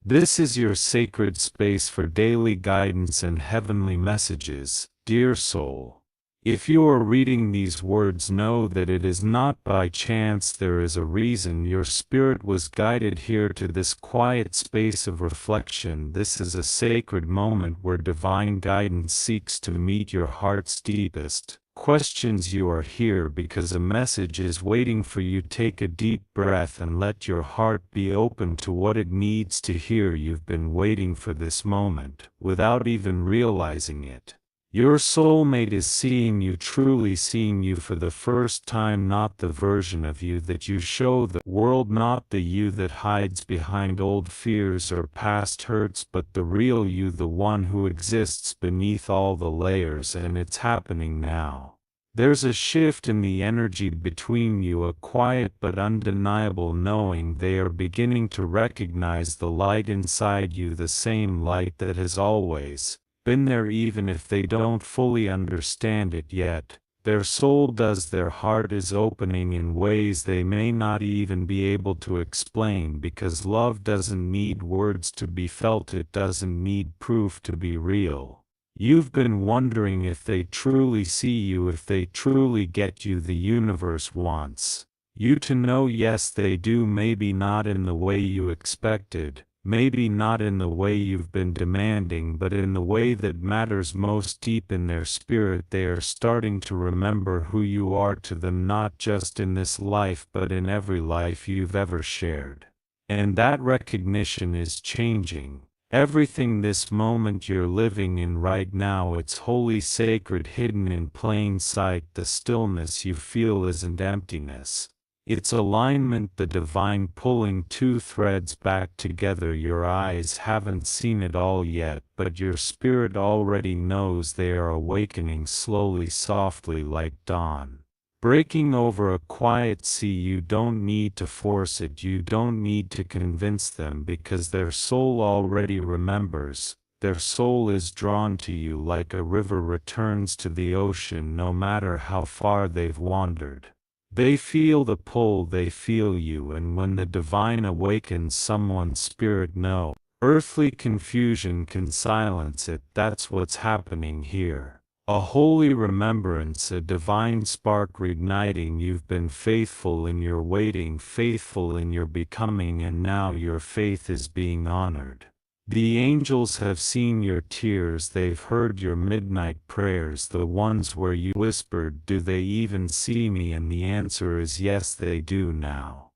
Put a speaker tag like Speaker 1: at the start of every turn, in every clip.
Speaker 1: This is your sacred space for daily guidance and heavenly messages, dear soul. If you are reading these words, know that it is not by chance. There is a reason your spirit was guided here to this quiet space of reflection. This is a sacred moment where divine guidance seeks to meet your heart's deepest questions. You are here because a message is waiting for you. Take a deep breath and let your heart be open to what it needs to hear. You've been waiting for this moment without even realizing it. Your soulmate is seeing you, truly seeing you for the first time, not the version of you that you show the world, not the you that hides behind old fears or past hurts, but the real you, the one who exists beneath all the layers. And it's happening now. There's a shift in the energy between you, a quiet but undeniable knowing. They are beginning to recognize the light inside you, the same light that has always been there, even if they don't fully understand it yet. Their soul does. Their heart is opening in ways they may not even be able to explain, because love doesn't need words to be felt. It doesn't need proof to be real. You've been wondering if they truly see you, if they truly get you. The universe wants you to know, yes they do, maybe not in the way you expected, maybe not in the way you've been demanding, but in the way that matters most. Deep in their spirit, they are starting to remember who you are to them, not just in this life but in every life you've ever shared. And that recognition is changing everything. This moment you're living in right now, it's holy, sacred, hidden in plain sight. The stillness you feel isn't emptiness. It's alignment, the divine pulling two threads back together. Your eyes haven't seen it all yet, but your spirit already knows. They are awakening slowly, softly, like dawn breaking over a quiet sea. You don't need to force it, you don't need to convince them, because their soul already remembers. Their soul is drawn to you like a river returns to the ocean, no matter how far they've wandered. They feel the pull, they feel you, and when the divine awakens someone's spirit, no earthly confusion can silence it. That's what's happening here. A holy remembrance, a divine spark reigniting. You've been faithful in your waiting, faithful in your becoming, and now your faith is being honored. The angels have seen your tears, they've heard your midnight prayers, the ones where you whispered, "Do they even see me?" And the answer is yes, they do now.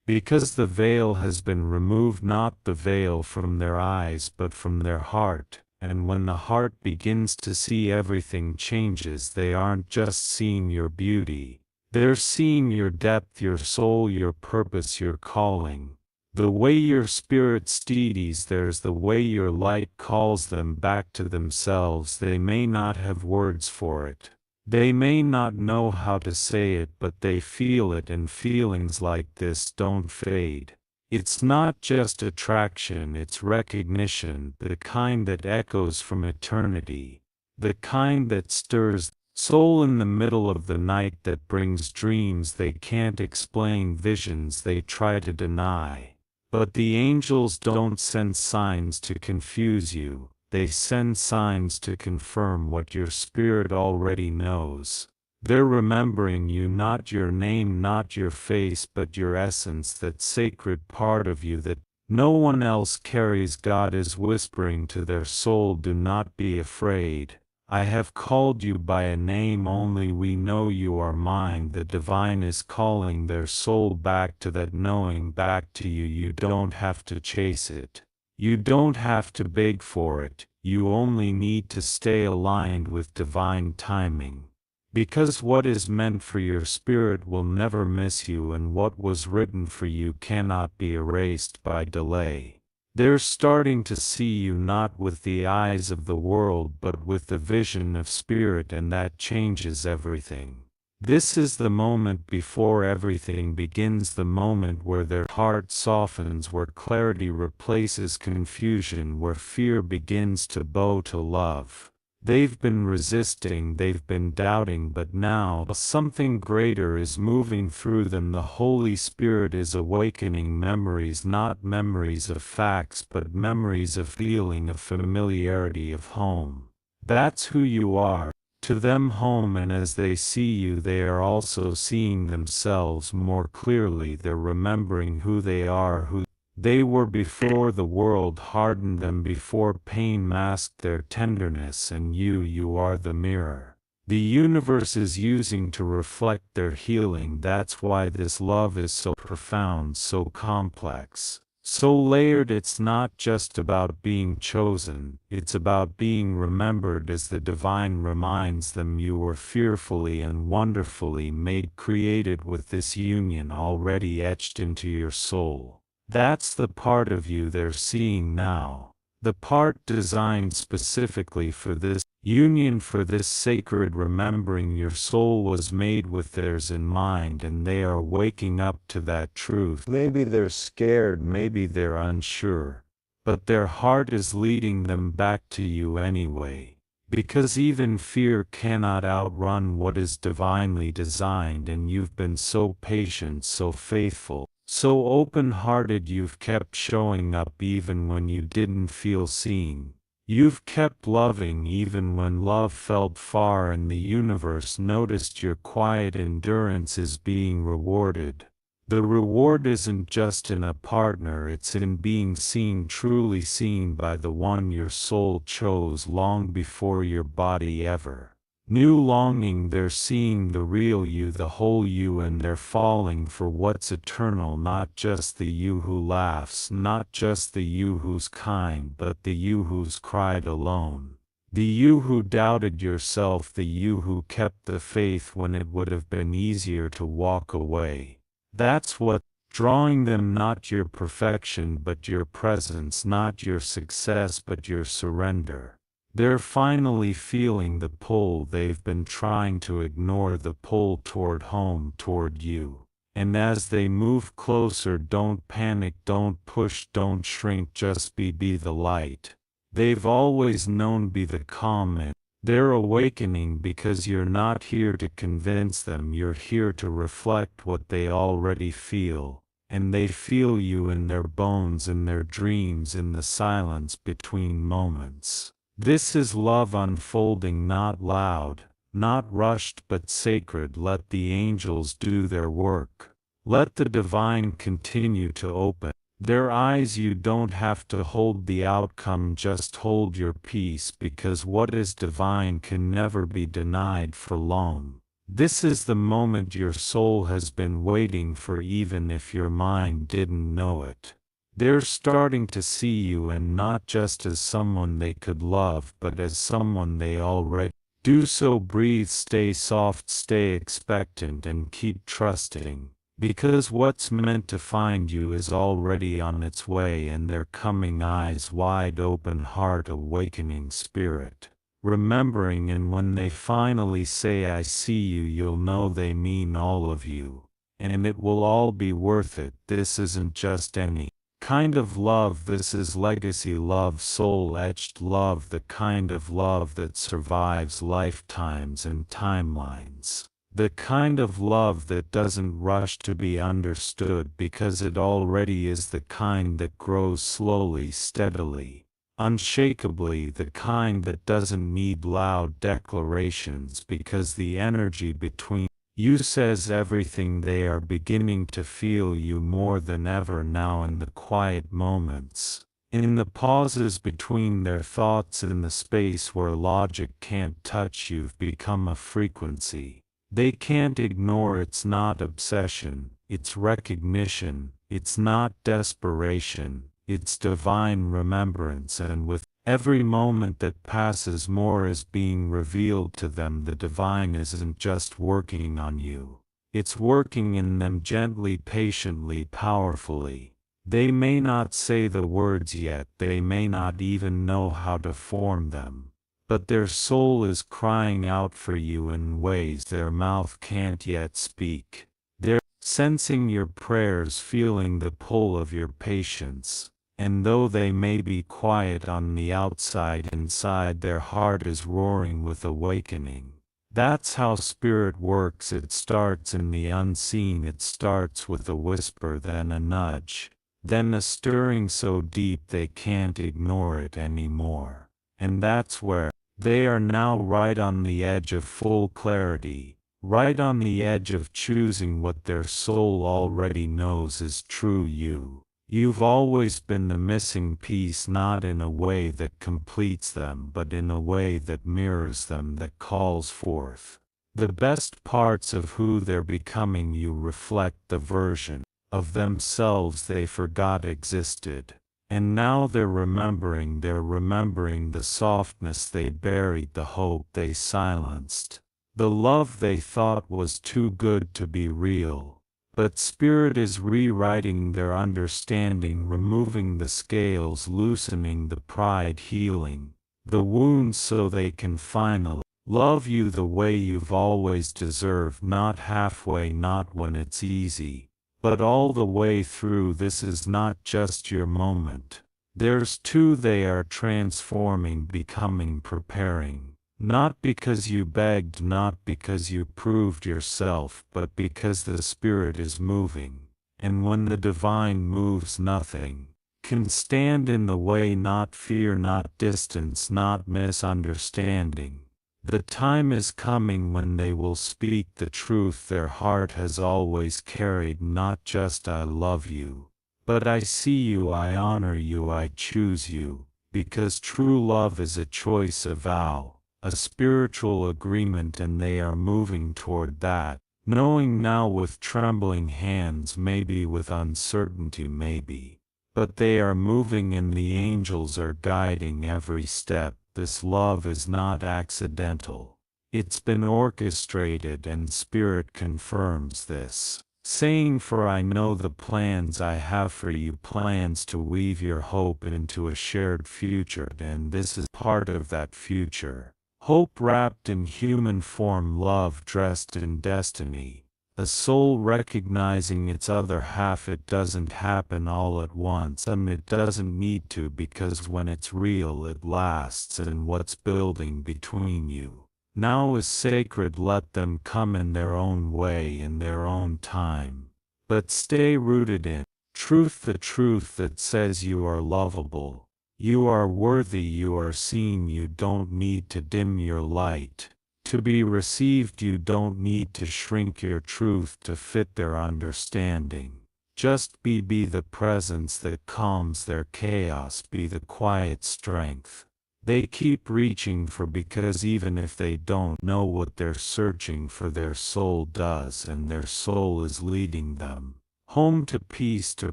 Speaker 1: Because the veil has been removed, not the veil from their eyes but from their heart. And when the heart begins to see, everything changes. They aren't just seeing your beauty, they're seeing your depth, your soul, your purpose, your calling. The way your spirit steadies, there's the way your light calls them back to themselves. They may not have words for it, they may not know how to say it, but they feel it, and feelings like this don't fade. It's not just attraction, it's recognition, the kind that echoes from eternity, the kind that stirs soul in the middle of the night, that brings dreams they can't explain, visions they try to deny. But the angels don't send signs to confuse you, they send signs to confirm what your spirit already knows. They're remembering you, not your name, not your face, but your essence, that sacred part of you that no one else carries. God is whispering to their soul, do not be afraid. I have called you by a name, only we know you are mine. The divine is calling their soul back to that knowing, back to you. You don't have to chase it. You don't have to beg for it. You only need to stay aligned with divine timing. Because what is meant for your spirit will never miss you, and what was written for you cannot be erased by delay. They're starting to see you not with the eyes of the world but with the vision of spirit, and that changes everything. This is the moment before everything begins, the moment where their heart softens, where clarity replaces confusion, where fear begins to bow to love. They've been resisting, they've been doubting, but now something greater is moving through them. The Holy Spirit is awakening memories, not memories of facts, but memories of feeling, of familiarity, of home. That's who you are to them, home, and as they see you, they are also seeing themselves more clearly. They're remembering who they are, who they were before the world hardened them, before pain masked their tenderness, and you are the mirror the universe is using to reflect their healing. That's why this love is so profound, so complex, so layered. It's not just about being chosen, it's about being remembered as the divine reminds them you were fearfully and wonderfully made, created with this union already etched into your soul. That's the part of you they're seeing now, the part designed specifically for this union, for this sacred remembering. Your soul was made with theirs in mind, and they are waking up to that truth. Maybe they're scared, maybe they're unsure, but their heart is leading them back to you anyway. Because even fear cannot outrun what is divinely designed, and you've been so patient, so faithful, so open-hearted. You've kept showing up even when you didn't feel seen. You've kept loving even when love felt far, and the universe noticed your quiet endurance is being rewarded. The reward isn't just in a partner, it's in being seen, truly seen by the one your soul chose long before your body ever knew longing. They're seeing the real you, the whole you, and they're falling for what's eternal, not just the you who laughs, not just the you who's kind, but the you who's cried alone, the you who doubted yourself, the you who kept the faith when it would have been easier to walk away. That's what drawing them, not your perfection but your presence, not your success but your surrender. They're finally feeling the pull they've been trying to ignore, the pull toward home, toward you. And as they move closer, don't panic, don't push, don't shrink, just be the light they've always known, be the calm. And they're awakening because you're not here to convince them, you're here to reflect what they already feel. And they feel you in their bones, in their dreams, in the silence between moments. This is love unfolding, not loud, not rushed, but sacred. Let the angels do their work. Let the divine continue to open their eyes. You don't have to hold the outcome, just hold your peace, because what is divine can never be denied for long. This is the moment your soul has been waiting for, even if your mind didn't know it. They're starting to see you, and not just as someone they could love, but as someone they already do. So breathe, stay soft, stay expectant, and keep trusting. Because what's meant to find you is already on its way, and they're coming, eyes wide open, heart awakening, spirit remembering. And when they finally say I see you, you'll know they mean all of you. And it will all be worth it. This isn't just any kind of love, this is legacy love, soul-etched love, the kind of love that survives lifetimes and timelines. The kind of love that doesn't rush to be understood, because it already is, the kind that grows slowly, steadily, unshakably, the kind that doesn't need loud declarations, because the energy between you says everything. They are beginning to feel you more than ever now, in the quiet moments, in the pauses between their thoughts, in the space where logic can't touch. You've become a frequency they can't ignore. It's not obsession, it's recognition. It's not desperation, it's divine remembrance. And with every moment that passes, more is being revealed to them. The divine isn't just working on you, it's working in them, gently, patiently, powerfully. They may not say the words yet, they may not even know how to form them, but their soul is crying out for you in ways their mouth can't yet speak. They're sensing your prayers, feeling the pull of your patience, and though they may be quiet on the outside, inside their heart is roaring with awakening. That's how spirit works. It starts in the unseen. It starts with a whisper, then a nudge, then a stirring so deep they can't ignore it anymore. And that's where they are now, right on the edge of full clarity, right on the edge of choosing what their soul already knows is true. You've always been the missing piece, not in a way that completes them, but in a way that mirrors them, that calls forth the best parts of who they're becoming. You reflect the version of themselves they forgot existed. And now they're remembering the softness they buried, the hope they silenced, the love they thought was too good to be real. But spirit is rewriting their understanding, removing the scales, loosening the pride, healing the wounds so they can finally love you the way you've always deserved, not halfway, not when it's easy, but all the way through. This is not just your moment. There's two. They are transforming, becoming, preparing. Not because you begged, not because you proved yourself, but because the Spirit is moving. And when the divine moves, nothing can stand in the way, not fear, not distance, not misunderstanding. The time is coming when they will speak the truth their heart has always carried, not just "I love you," but "I see you, I honor you, I choose you," because true love is a choice, a vow, a spiritual agreement, and they are moving toward that, knowing now with trembling hands, maybe with uncertainty, maybe. But they are moving, and the angels are guiding every step. This love is not accidental. It's been orchestrated, and Spirit confirms this, saying, "For I know the plans I have for you, plans to weave your hope into a shared future," and this is part of that future. Hope wrapped in human form, love dressed in destiny, a soul recognizing its other half. It doesn't happen all at once, and it doesn't need to, because when it's real it lasts, and what's building between you now is sacred. Let them come in their own way, in their own time. But stay rooted in truth, the truth that says you are lovable. You are worthy, you are seen, you don't need to dim your light. To be received, you don't need to shrink your truth to fit their understanding. Just be the presence that calms their chaos, be the quiet strength they keep reaching for, because even if they don't know what they're searching for, their soul does, and their soul is leading them home, to peace, to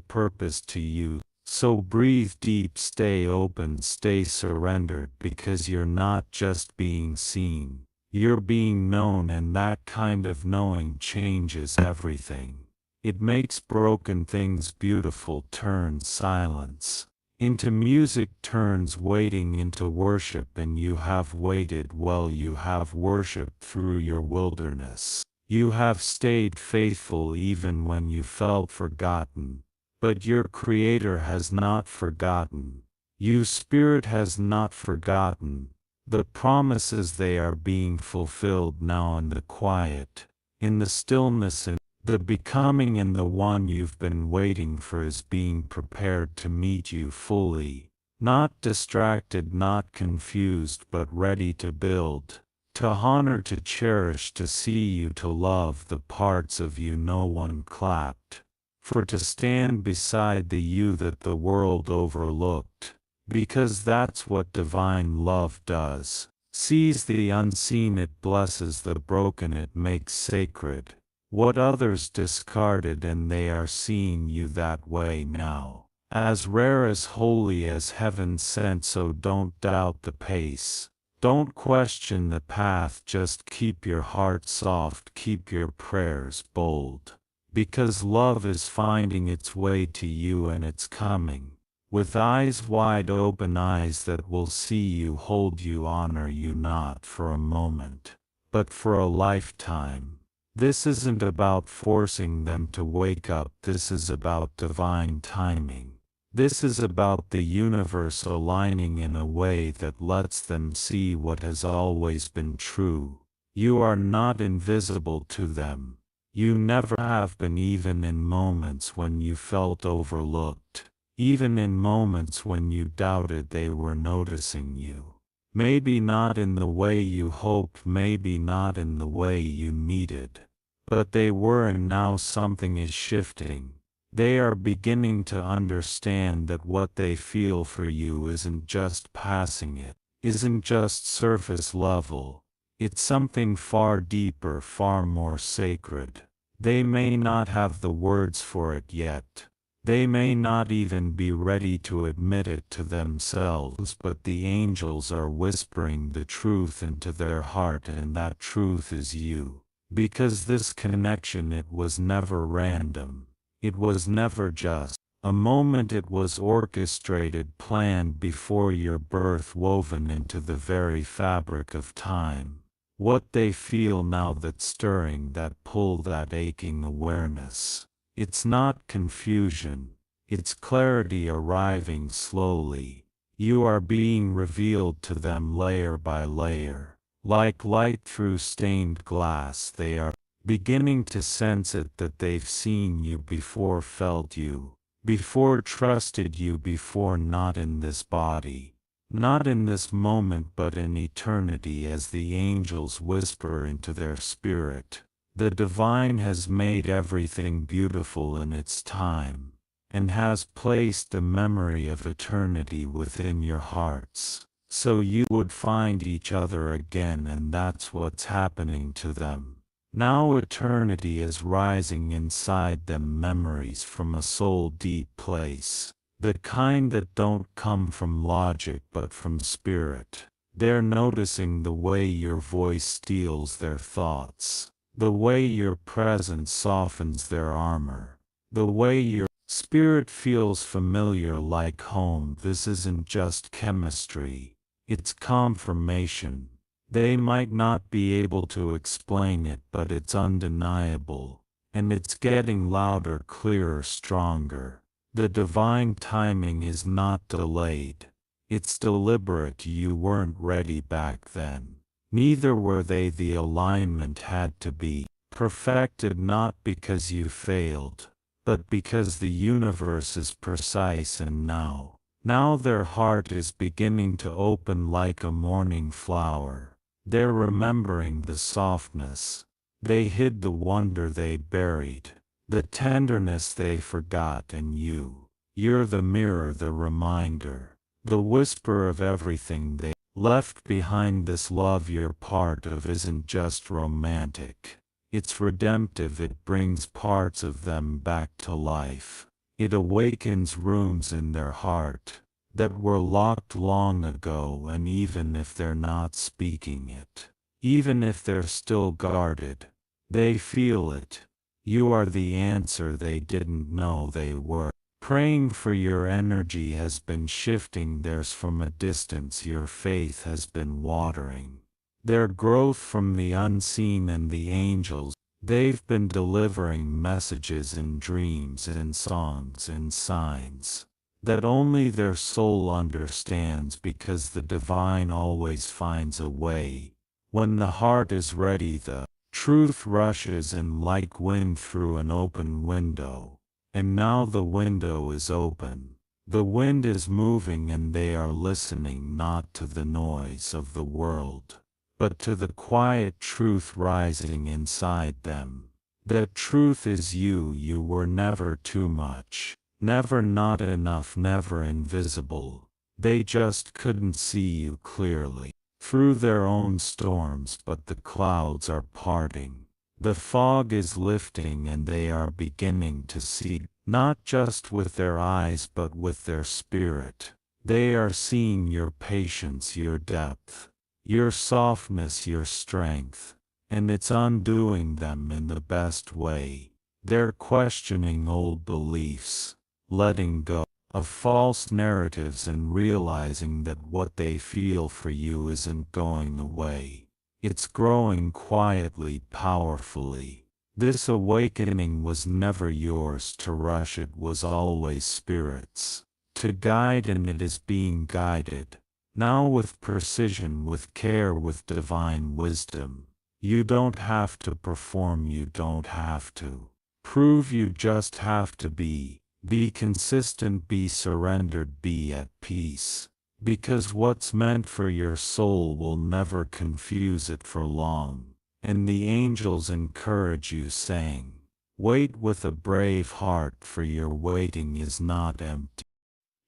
Speaker 1: purpose, to you. So breathe deep, stay open, stay surrendered, because you're not just being seen, you're being known, and that kind of knowing changes everything. It makes broken things beautiful, turns silence into music, turns waiting into worship, and you have waited well, you have worshiped through your wilderness. You have stayed faithful even when you felt forgotten. But your Creator has not forgotten. You, Spirit, has not forgotten. The promises, they are being fulfilled now in the quiet, in the stillness, and the becoming, and the one you've been waiting for is being prepared to meet you fully. Not distracted, not confused, but ready to build, to honor, to cherish, to see you, to love the parts of you no one clapped for, to stand beside the you that the world overlooked, because that's what divine love does. Sees the unseen, it blesses the broken, it makes sacred what others discarded, and they are seeing you that way now, as rare, as holy, as heaven sent. So don't doubt the pace, don't question the path, just keep your heart soft, keep your prayers bold. Because love is finding its way to you, and it's coming with eyes wide open, eyes that will see you, hold you, honor you, not for a moment, but for a lifetime. This isn't about forcing them to wake up, this is about divine timing. This is about the universe aligning in a way that lets them see what has always been true. You are not invisible to them. You never have been, even in moments when you felt overlooked, even in moments when you doubted they were noticing you. Maybe not in the way you hoped, maybe not in the way you needed. But they were, and now something is shifting. They are beginning to understand that what they feel for you isn't just passing, it isn't just surface level. It's something far deeper, far more sacred. They may not have the words for it yet. They may not even be ready to admit it to themselves, but the angels are whispering the truth into their heart, and that truth is you. Because this connection, it was never random. It was never just a moment, it was orchestrated, planned before your birth, woven into the very fabric of time. What they feel now, that stirring, that pull, that aching awareness. It's not confusion, it's clarity arriving slowly. You are being revealed to them layer by layer. Like light through stained glass, they are beginning to sense it, that they've seen you before, felt you before, trusted you before, not in this body, not in this moment, but in eternity. As the angels whisper into their spirit, the divine has made everything beautiful in its time, and has placed the memory of eternity within your hearts, so you would find each other again. And that's what's happening to them. Now eternity is rising inside them, memories from a soul deep place, the kind that don't come from logic but from spirit. They're noticing the way your voice steals their thoughts, the way your presence softens their armor, the way your spirit feels familiar, like home. This isn't just chemistry, it's confirmation. They might not be able to explain it, but it's undeniable, and it's getting louder, clearer, stronger. The divine timing is not delayed. It's deliberate. You weren't ready back then. Neither were they. The alignment had to be perfected, not because you failed, but because the universe is precise. And now their heart is beginning to open like a morning flower. They're remembering the softness they hid, the wonder they buried, the tenderness they forgot. And you're the mirror, the reminder, the whisper of everything they left behind. This love you're part of isn't just romantic, it's redemptive. It brings parts of them back to life. It awakens rooms in their heart that were locked long ago. And even if they're not speaking it, even if they're still guarded, they feel it. You are the answer they didn't know they were praying for. Your energy has been shifting theirs from a distance. Your faith has been watering their growth from the unseen. And the angels, they've been delivering messages in dreams, in songs, in signs that only their soul understands, because the divine always finds a way. When the heart is ready, the truth rushes in like wind through an open window. And now the window is open. The wind is moving, and they are listening, not to the noise of the world, but to the quiet truth rising inside them. That truth is you. You were never too much, never not enough, never invisible. They just couldn't see you clearly through their own storms. But the clouds are parting, the fog is lifting, and they are beginning to see, not just with their eyes but with their spirit. They are seeing your patience, your depth, your softness, your strength, and it's undoing them in the best way. They're questioning old beliefs, letting go of false narratives, and realizing that what they feel for you isn't going away. It's growing quietly, powerfully. This awakening was never yours to rush, it was always Spirit's. to guide, and it is being guided. Now with precision, with care, with divine wisdom. You don't have to perform, you don't have to prove, you just have to be. Be consistent, be surrendered, be at peace. Because what's meant for your soul will never confuse it for long. And the angels encourage you, saying, wait with a brave heart, for your waiting is not empty.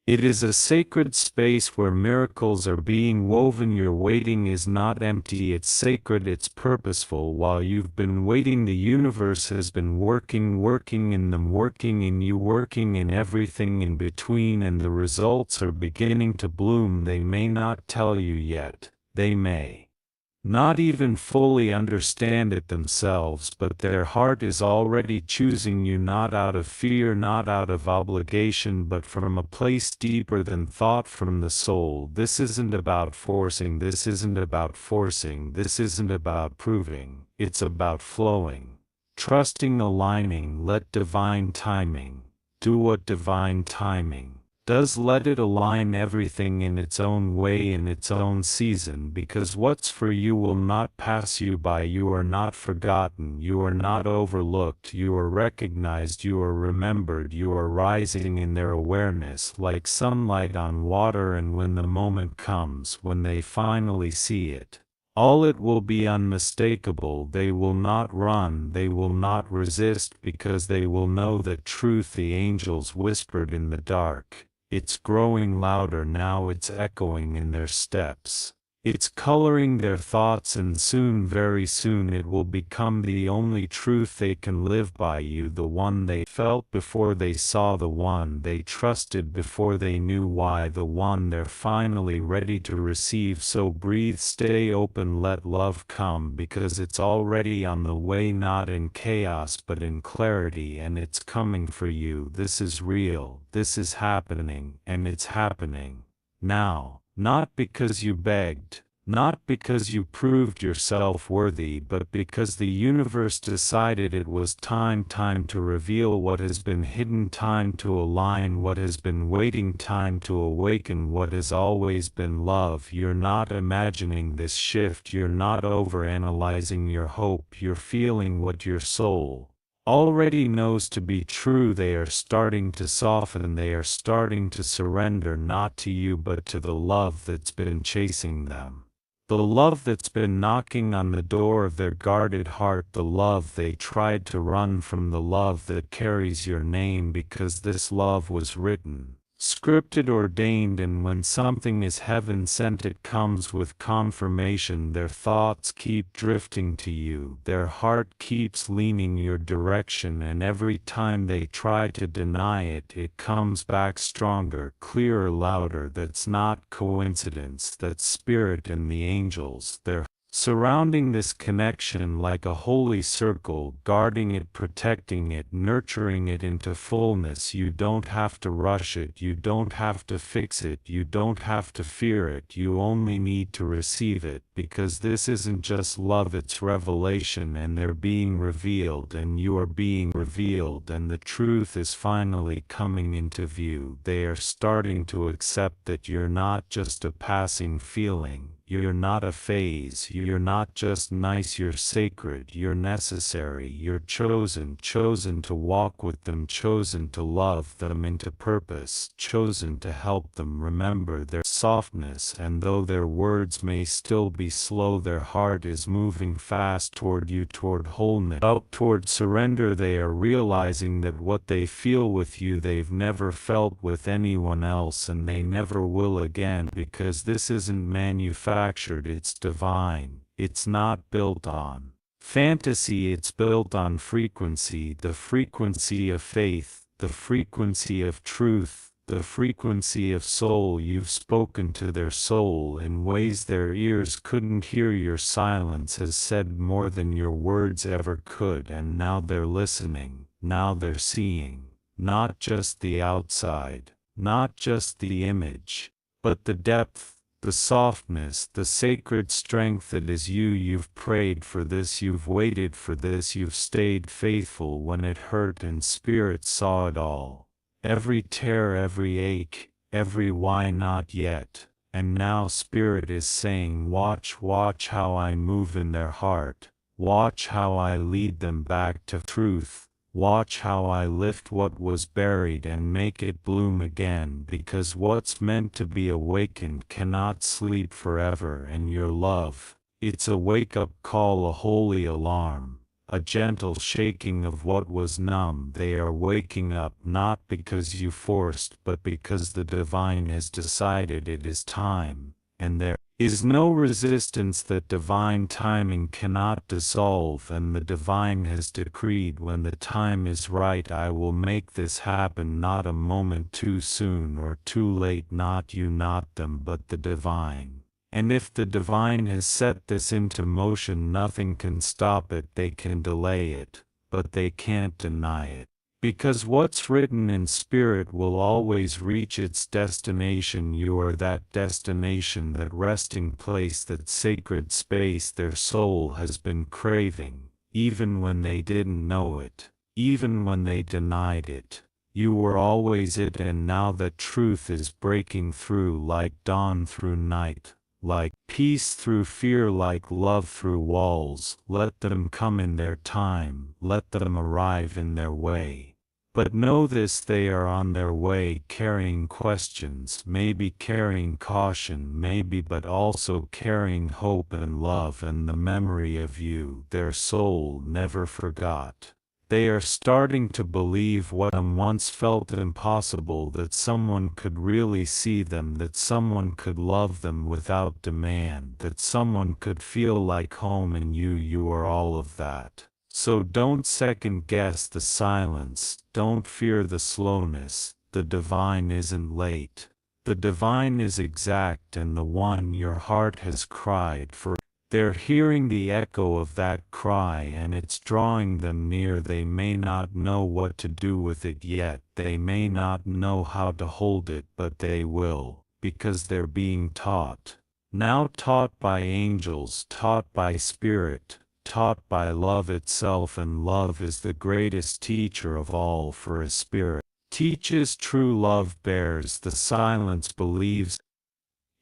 Speaker 1: It is a sacred space where miracles are being woven. Your waiting is not empty, it's sacred, it's purposeful. While you've been waiting, the universe has been working in them, working in you, working in everything in between, and the results are beginning to bloom. They may not tell you yet, they may not even fully understand it themselves, but their heart is already choosing you, not out of fear, not out of obligation, but from a place deeper than thought, from the soul. This isn't about forcing, this isn't about forcing, this isn't about proving, it's about flowing, trusting, aligning. Let divine timing do what divine timing does. Let it align everything in its own way, in its own season, because what's for you will not pass you by. You are not forgotten, you are not overlooked, you are recognized, you are remembered, you are rising in their awareness like sunlight on water. And when the moment comes, when they finally see it, all it will be unmistakable. They will not run, they will not resist, because they will know the truth the angels whispered in the dark. It's growing louder now, it's echoing in their steps. It's coloring their thoughts, and soon, very soon, it will become the only truth they can live by. You, the one they felt before they saw, the one they trusted before they knew why, the one they're finally ready to receive. So breathe, stay open, let love come, because it's already on the way, not in chaos but in clarity, and it's coming for you. This is real, this is happening, and it's happening now. Not because you begged, not because you proved yourself worthy, but because the universe decided it was time to reveal what has been hidden, time to align what has been waiting, time to awaken what has always been love. You're not imagining this shift, you're not overanalyzing your hope, you're feeling what your soul already knows to be true. They are starting to soften, they are starting to surrender, not to you but to the love that's been chasing them. The love that's been knocking on the door of their guarded heart, the love they tried to run from, the love that carries your name, because this love was written, scripted, ordained, and when something is heaven sent, it comes with confirmation. Their thoughts keep drifting to you, their heart keeps leaning your direction, and every time they try to deny it, it comes back stronger, clearer, louder. That's not coincidence, that's spirit and the angels. They're surrounding this connection like a holy circle, guarding it, protecting it, nurturing it into fullness. You don't have to rush it, you don't have to fix it, you don't have to fear it, you only need to receive it, because this isn't just love, it's revelation, and they're being revealed, and you are being revealed, and the truth is finally coming into view. They are starting to accept that you're not just a passing feeling, you're not a phase, you're not just nice, you're sacred, you're necessary, you're chosen to walk with them, chosen to love them into purpose, chosen to help them remember their softness. And though their words may still be slow, their heart is moving fast toward you, toward wholeness, out toward surrender. They are realizing that what they feel with you they've never felt with anyone else, and they never will again, because this isn't manufactured, it's divine. It's not built on fantasy, it's built on frequency, the frequency of faith, the frequency of truth, the frequency of soul. You've spoken to their soul in ways their ears couldn't hear. Your silence has said more than your words ever could, and now they're listening, now they're seeing, not just the outside, not just the image, but the depth, the softness, the sacred strength that is you. You've prayed for this, you've waited for this, you've stayed faithful when it hurt, and spirit saw it all. Every tear, every ache, every why not yet. And now Spirit is saying, watch, watch how I move in their heart. Watch how I lead them back to truth. Watch how I lift what was buried and make it bloom again, because what's meant to be awakened cannot sleep forever. And your love, it's a wake-up call, a holy alarm, a gentle shaking of what was numb. They are waking up not because you forced, but because the divine has decided it is time, and there is no resistance that divine timing cannot dissolve, and the divine has decreed when the time is right I will make this happen, not a moment too soon or too late, not you, not them, but the divine. And if the divine has set this into motion, nothing can stop it. They can delay it, but they can't deny it. Because what's written in spirit will always reach its destination. You are that destination, that resting place, that sacred space their soul has been craving, even when they didn't know it, even when they denied it. You were always it, and now that truth is breaking through like dawn through night, like peace through fear, like love through walls. Let them come in their time, let them arrive in their way. But know this, they are on their way, carrying questions, maybe carrying caution, maybe, but also carrying hope and love and the memory of you their soul never forgot. They are starting to believe what once felt impossible, that someone could really see them, that someone could love them without demand, that someone could feel like home in you. You are all of that. So don't second guess the silence, don't fear the slowness. The divine isn't late. The divine is exact, and the one your heart has cried for. They're hearing the echo of that cry, and it's drawing them near. They may not know what to do with it yet, they may not know how to hold it, but they will, because they're being taught. Now taught by angels, taught by spirit, taught by love itself, and love is the greatest teacher of all, for a spirit teaches, true love bears the silence, believes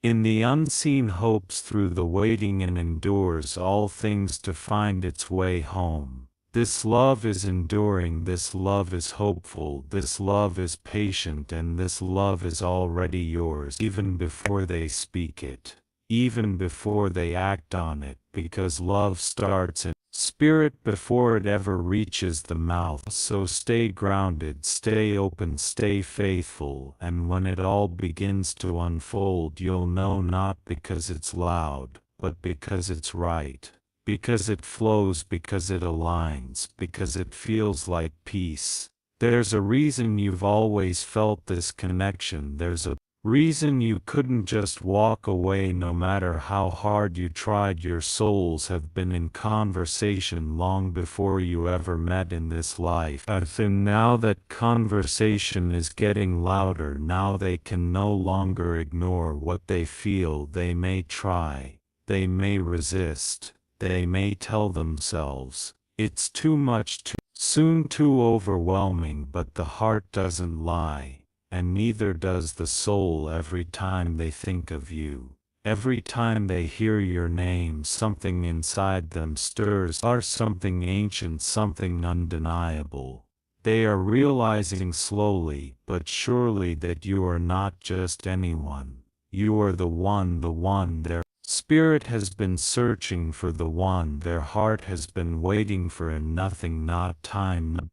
Speaker 1: in the unseen, hopes through the waiting, and endures all things to find its way home. This love is enduring, this love is hopeful, this love is patient, and this love is already yours, even before they speak it, even before they act on it, because love starts in spirit before it ever reaches the mouth. So stay grounded, stay open, stay faithful, and when it all begins to unfold, you'll know, not because it's loud, but because it's right, because it flows, because it aligns, because it feels like peace. There's a reason you've always felt this connection. There's a reason you couldn't just walk away no matter how hard you tried. Your souls have been in conversation long before you ever met in this life. And now that conversation is getting louder, now they can no longer ignore what they feel. They may try, they may resist, they may tell themselves, it's too much, too soon, too overwhelming, but the heart doesn't lie. And neither does the soul. Every time they think of you, every time they hear your name, something inside them stirs, or something ancient, something undeniable. They are realizing slowly but surely that you are not just anyone. You are the one their spirit has been searching for, the one their heart has been waiting for, and nothing, not time,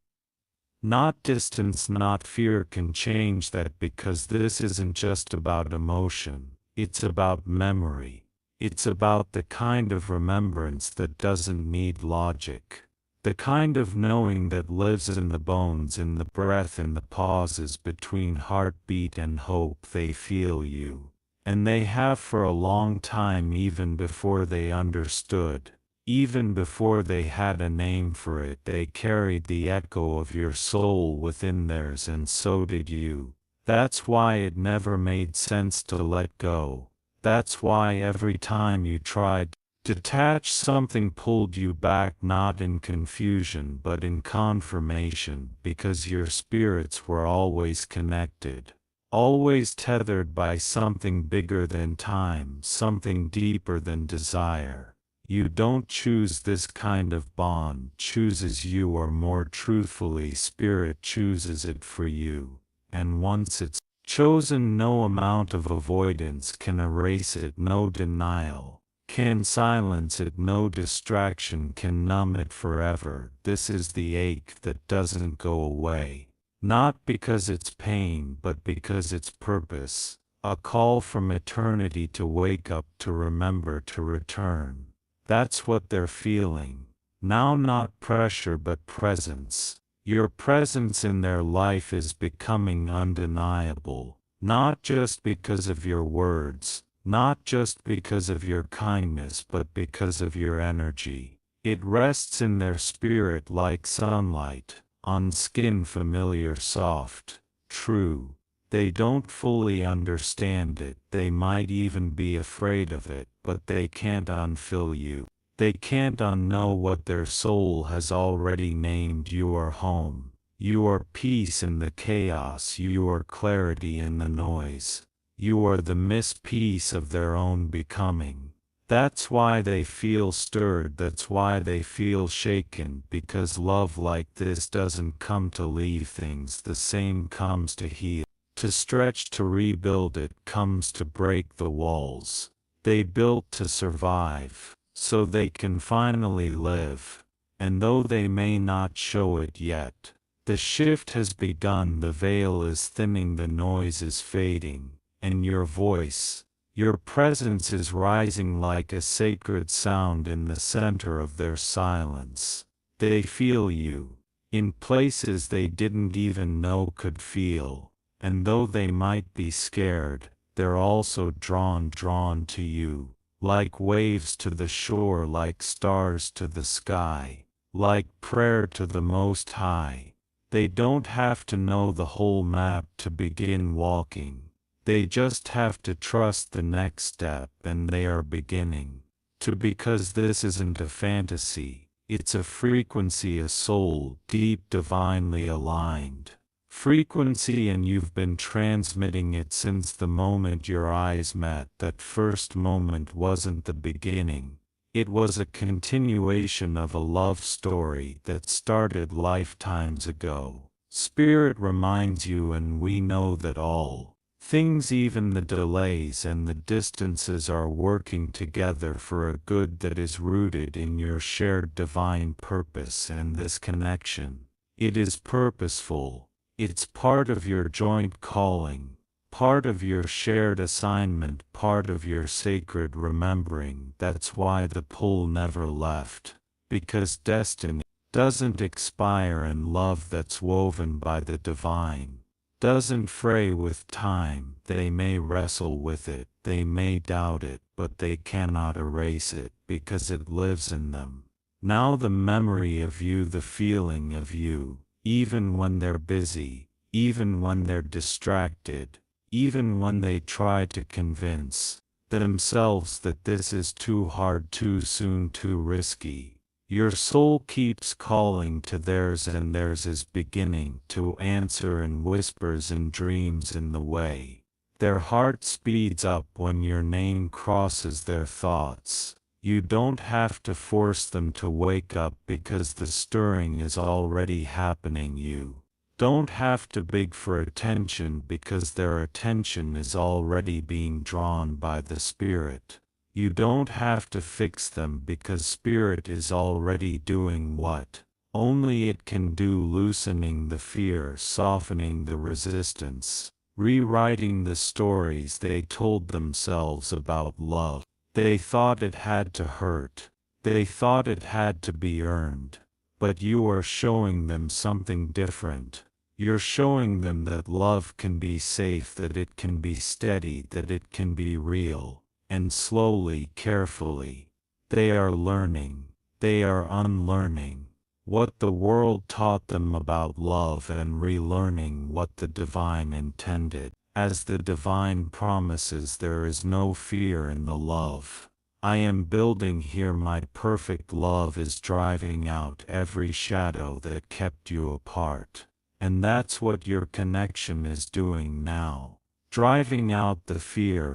Speaker 1: not distance, not fear can change that, because this isn't just about emotion, it's about memory. It's about the kind of remembrance that doesn't need logic. The kind of knowing that lives in the bones, in the breath, in the pauses between heartbeat and hope. They feel you. And they have for a long time, even before they understood. Even before they had a name for it, they carried the echo of your soul within theirs, and so did you. That's why it never made sense to let go. That's why every time you tried to detach, something pulled you back, not in confusion but in confirmation, because your spirits were always connected. always tethered by something bigger than time, something deeper than desire. You don't choose this kind of bond, chooses you, or more truthfully, Spirit chooses it for you. And once it's chosen, no amount of avoidance can erase it, no denial can silence it, no distraction can numb it forever. This is the ache that doesn't go away. Not because it's pain, but because it's purpose. A call from eternity to wake up, to remember, to return. That's what they're feeling. Now not pressure but presence. Your presence in their life is becoming undeniable. Not just because of your words, not just because of your kindness, but because of your energy. It rests in their spirit like sunlight, on skin familiar, soft, true. They don't fully understand it, they might even be afraid of it, but they can't unfill you. They can't unknow what their soul has already named. You are home. You are peace in the chaos. You are clarity in the noise. You are the miss-piece of their own becoming. That's why they feel stirred, that's why they feel shaken, because love like this doesn't come to leave things the same, comes to heal, to stretch, to rebuild. It comes to break the walls they built to survive, so they can finally live. And though they may not show it yet, the shift has begun, the veil is thinning, the noise is fading, and your voice, your presence is rising like a sacred sound in the center of their silence. They feel you, in places they didn't even know could feel, and though they might be scared, they're also drawn to you. Like waves to the shore, like stars to the sky, like prayer to the Most High. They don't have to know the whole map to begin walking. They just have to trust the next step, and they are beginning to, because this isn't a fantasy, it's a frequency, a soul, deep, divinely aligned frequency, and you've been transmitting it since the moment your eyes met. That first moment wasn't the beginning. It was a continuation of a love story that started lifetimes ago. Spirit reminds you, and we know that all things, even the delays and the distances, are working together for a good that is rooted in your shared divine purpose. And this connection, it is purposeful. It's part of your joint calling, part of your shared assignment, part of your sacred remembering. That's why the pull never left, because destiny doesn't expire, and love that's woven by the divine doesn't fray with time. They may wrestle with it, they may doubt it, but they cannot erase it, because it lives in them. Now the memory of you, the feeling of you, even when they're busy, even when they're distracted, even when they try to convince themselves that this is too hard, too soon, too risky, your soul keeps calling to theirs, and theirs is beginning to answer in whispers and dreams in the way. Their heart speeds up when your name crosses their thoughts. You don't have to force them to wake up, because the stirring is already happening. You don't have to beg for attention, because their attention is already being drawn by the Spirit. You don't have to fix them, because Spirit is already doing what only it can do, loosening the fear, softening the resistance, rewriting the stories they told themselves about love. They thought it had to hurt. They thought it had to be earned. But you are showing them something different. You're showing them that love can be safe, that it can be steady, that it can be real. And slowly, carefully, they are learning. They are unlearning what the world taught them about love, and relearning what the divine intended. As the divine promises, there is no fear in the love I am building here. My perfect love is driving out every shadow that kept you apart. And that's what your connection is doing now. driving out the fear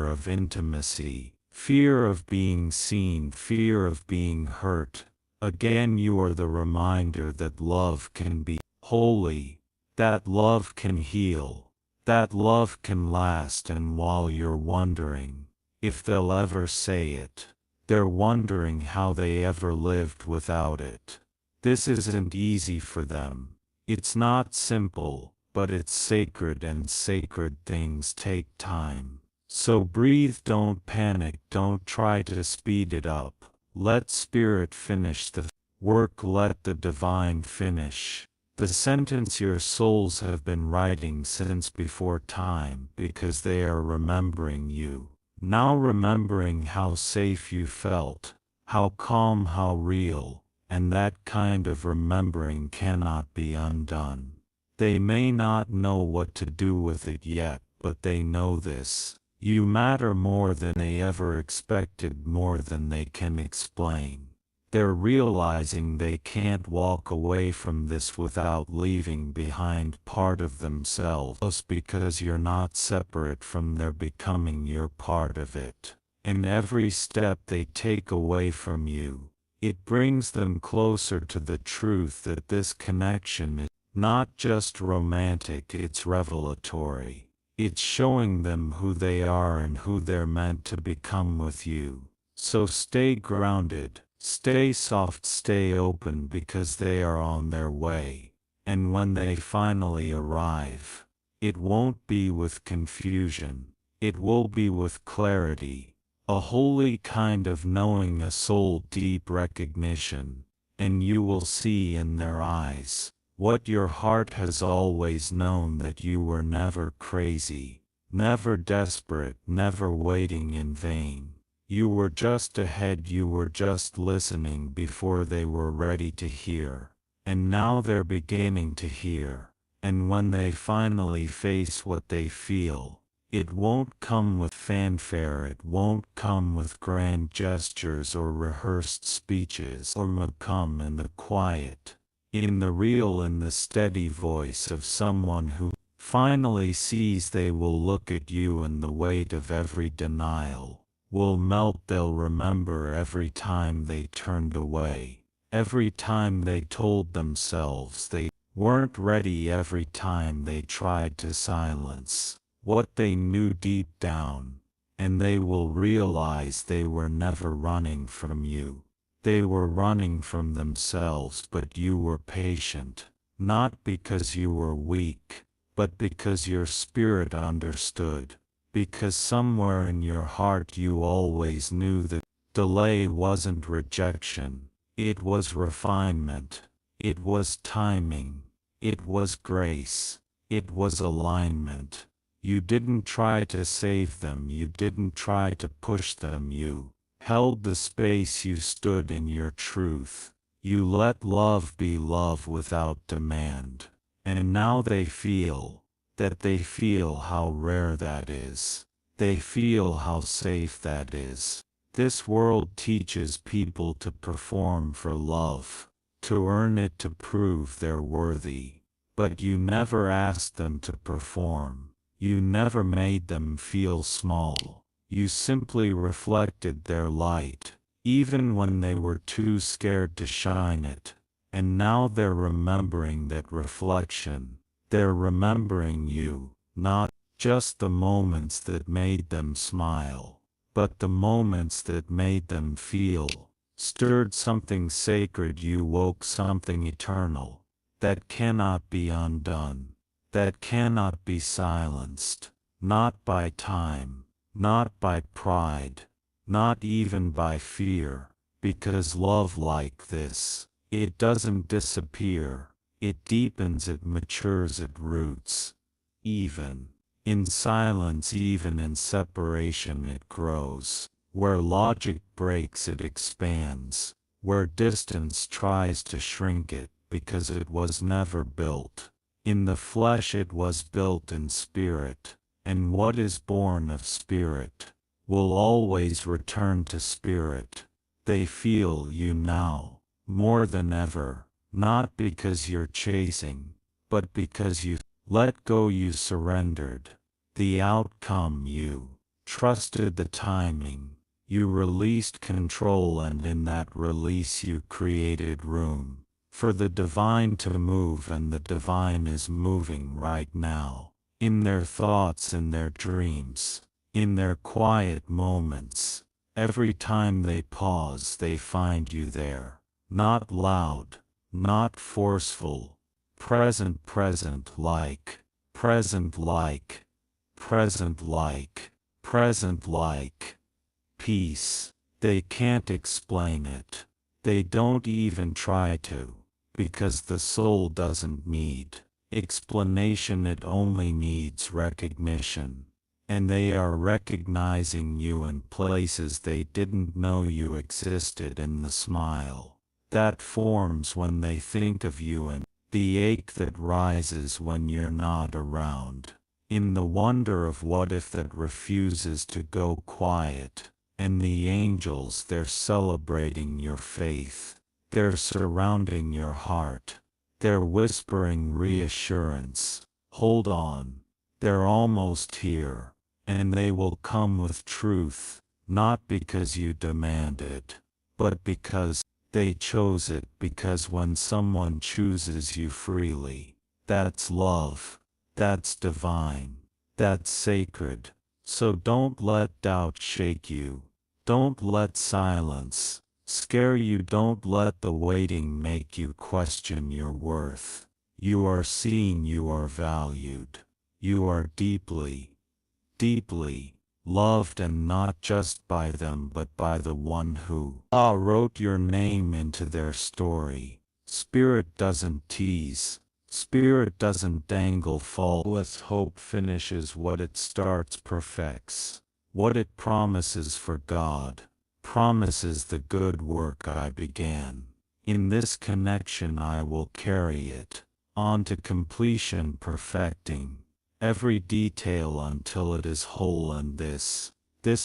Speaker 1: of intimacy, fear of being seen, fear of being hurt. Again, you are the reminder that love can be holy, that love can heal, that love can last. And while you're wondering if they'll ever say it, they're wondering how they ever lived without it. This isn't easy for them. It's not simple, but it's sacred, and sacred things take time. So breathe, don't panic, don't try to speed it up. Let Spirit finish the work, let the divine finish the sentence your souls have been writing since before time, because they are remembering you. Now, remembering how safe you felt, how calm, how real, and that kind of remembering cannot be undone. They may not know what to do with it yet, but they know this: you matter more than they ever expected, more than they can explain. They're realizing they can't walk away from this without leaving behind part of themselves, because you're not separate from their becoming, you're part of it. And every step they take away from you, it brings them closer to the truth that this connection is not just romantic, it's revelatory. It's showing them who they are and who they're meant to become with you. So stay grounded, stay soft, stay open, because they are on their way. And when they finally arrive, it won't be with confusion, it will be with clarity, a holy kind of knowing, a soul deep recognition. And you will see in their eyes what your heart has always known, that you were never crazy, never desperate, never waiting in vain. You were just ahead, you were just listening before they were ready to hear. And now they're beginning to hear. And when they finally face what they feel, it won't come with fanfare, it won't come with grand gestures or rehearsed speeches, or will come in the quiet, in the real, in the steady voice of someone who finally sees. They will look at you, and the weight of every denial will melt. They'll remember every time they turned away, every time they told themselves they weren't ready, every time they tried to silence what they knew deep down. And they will realize they were never running from you. They were running from themselves, but you were patient, not because you were weak, but because your spirit understood, because somewhere in your heart you always knew that delay wasn't rejection, it was refinement, it was timing, it was grace, it was alignment. You didn't try to save them, you didn't try to push them, you held the space, you stood in your truth. You let love be love without demand. And now they feel how rare that is. They feel how safe that is. This world teaches people to perform for love, to earn it, to prove they're worthy. But you never asked them to perform. You never made them feel small. You simply reflected their light, even when they were too scared to shine it. And now they're remembering that reflection. They're remembering you, not just the moments that made them smile, but the moments that made them feel, stirred something sacred. You woke something eternal, that cannot be undone, that cannot be silenced, not by time, not by pride, not even by fear, because love like this, it doesn't disappear, it deepens, it matures, it roots. Even in silence, even in separation, it grows. Where logic breaks, it expands. Where distance tries to shrink it, because it was never built in the flesh, it was built in spirit. And what is born of spirit will always return to spirit. They feel you now, more than ever, not because you're chasing, but because you let go, you surrendered. the outcome. You trusted the timing. You released control, and in that release you created room for the divine to move, and the divine is moving right now, in their thoughts, in their dreams, in their quiet moments. Every time they pause, they find you there, not loud, not forceful, present, present like, present like, present like, present like. Peace. They can't explain it. They don't even try to, because the soul doesn't need explanation, it only needs recognition. And they are recognizing you in places they didn't know you existed, in the smile that forms when they think of you, and the ache that rises when you're not around, in the wonder of what if that refuses to go quiet. And the angels, they're celebrating your faith. They're surrounding your heart. They're whispering reassurance. Hold on. They're almost here. And they will come with truth, not because you demand it, but because they chose it. Because when someone chooses you freely, that's love. That's divine. That's sacred. So don't let doubt shake you. Don't let silence scare you. Don't let the waiting make you question your worth. You are seen, you are valued. You are deeply, deeply loved, and not just by them but by the one who wrote your name into their story. Spirit doesn't tease. Spirit doesn't dangle false hope. Finishes what it starts, perfects what it promises. For God promises the good work I began. In this connection I will carry it on to completion, perfecting every detail until it is whole. And this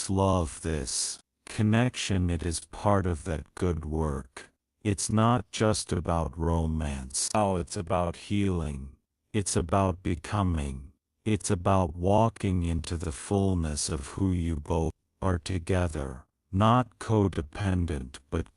Speaker 1: love, this connection, it is part of that good work. It's not just about romance. Oh, it's about healing. It's about becoming. It's about walking into the fullness of who you both are together. Not codependent, but